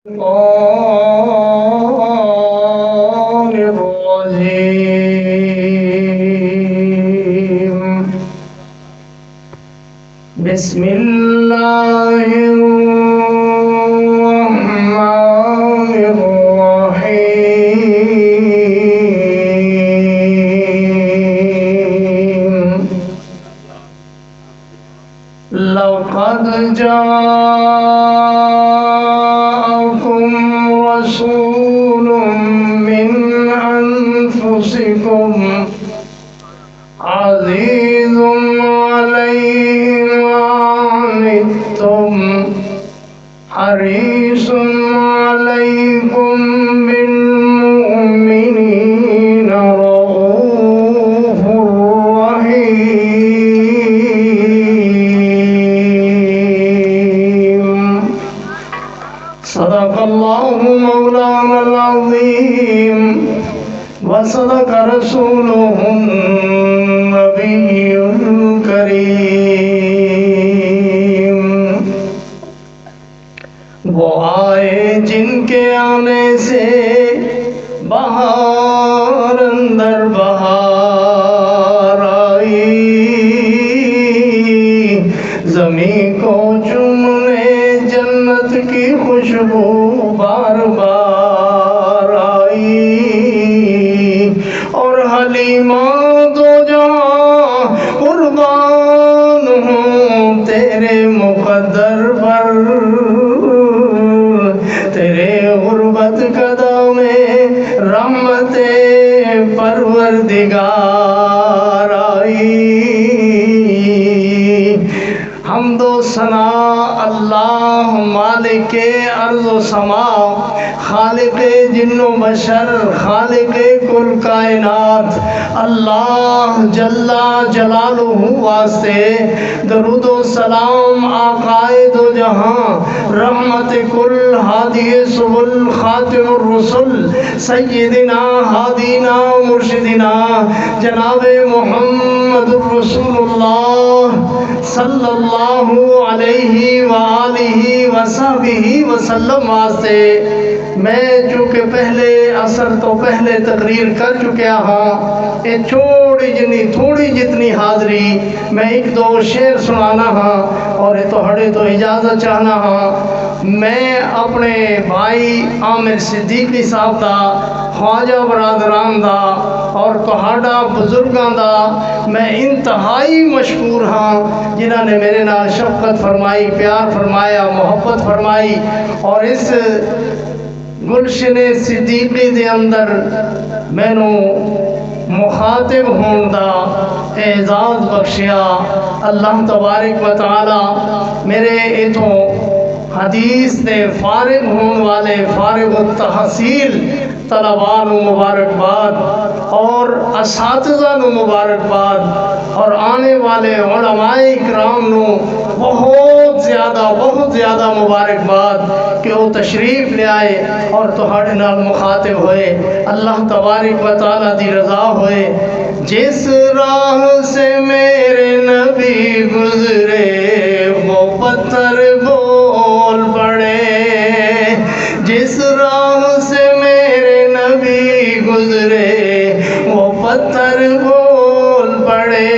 الشيطان الرجيم. بسم الله الرحمن الرحيم. لقد جاءكم رسول من أنفسكم عزيز عليه ما عنتم حريص عليكم بالمؤمنين رؤوف رحيم. صدق الله مولانا العظيم وصدق رسوله النبي الكريم. وہ آئے جن کے آنے سے بہار اندر بہار آئی، زمین کو چومنے جنت کی خوشبو بار بار آئی، اور حلیمہ دو جہاں قربان ہوں تیرے مقدر پر، تیرے غربت قدا میں رحمت پروردگار آئی. حمد و ثنا اللہ مالک ارض و سما، خالق جن و بشر، خالق کل کائنات، اللہ جل جلالہ واسطے درود و سلام آقائے دو جہاں، رحمت کل، ہادی سبل، خاتم الرسل، سیدنا ہادینا مرشدنا جناب محمد الرسول اللہ صلی اللہ علیہ وآلہ وصحبہ وسلم واسطے میں چونکہ پہلے اثر تو پہلے تقریر کر چکیا ہاں، یہ تھوڑی جتنی حاضری میں ایک دو شعر سنانا ہاں، اور یہ تو ہڑے تو اجازت چاہنا ہاں. میں اپنے بھائی عامر صدیقی صاحب دا، خواجہ برادران دا اور تہاڈا بزرگاں دا میں انتہائی مشکور ہاں، جنہاں نے میرے نال شفقت فرمائی، پیار فرمایا، محبت فرمائی، اور اس گلشن صدیقی دے اندر مینوں مخاطب ہون دا اعزاز بخشیا. اللہ تبارک و تعالی میرے اتوں حدیث دے فارغ ہون والے فارغ التحصیل طلباء نو مبارکباد، اور اساتذہ نو مبارکباد، اور آنے والے علماء اکرام نو بہت زیادہ مبارکباد کہ وہ تشریف لے آئے اور تہاڈے نال مخاطب ہوئے. اللہ تبارک و تعالی دی رضا ہوئے. جس راہ سے میرے نبی گزرے وہ پتھر بول پڑے، جس راہ سے میرے نبی گزرے وہ پتھر بول پڑے،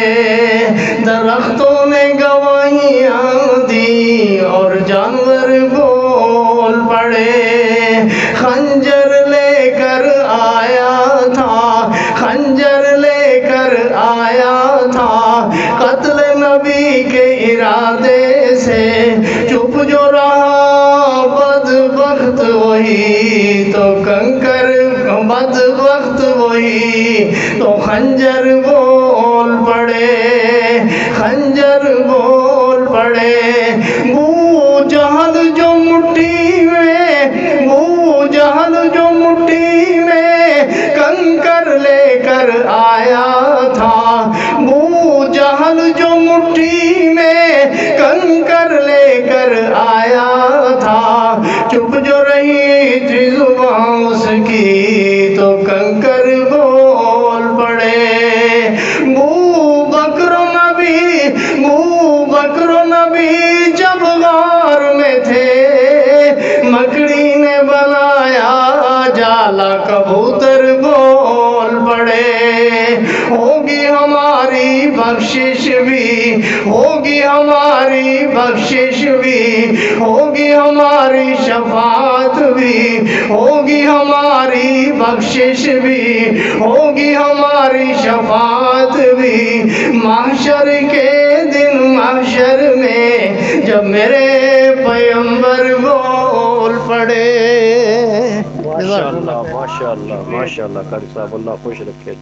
درختوں نے گواہیاں دی اور جانور بول پڑے. خنجر لے کر آیا تھا، خنجر لے کر آیا تھا، قتل نبی کے ارادے سے چپ جو رہا بدبخت وہی تو کنکر، بدبخت وہی تو خنجر بول پڑے، خنجر بول پڑے. بو جہل جو مٹھی میں، بو جہل جو مٹھی میں کنکر لے کر آیا تھا، بو جہل جو مٹھی میں کنکر لے کر آیا تھا، چپ جو رہی تھی زبان اس کی تو کنکر بول پڑے. بو بکر نبی جب غار میں تھے، مکڑی نے بنایا جالا کبوتر بول پڑے، ہوگی ہماری بخشش بھی، ہوگی ہماری بخشش بھی، ہوگی ہماری شفاعت بھی، ہوگی ہماری بخشش بھی، ہوگی ہماری شفاعت بھی، محشر کے دن محشر میں جب میرے پیغمبر بول پڑے۔ ماشاءاللہ ماشاءاللہ ماشاءاللہ قاری صاحب، اللہ خوش رکھے۔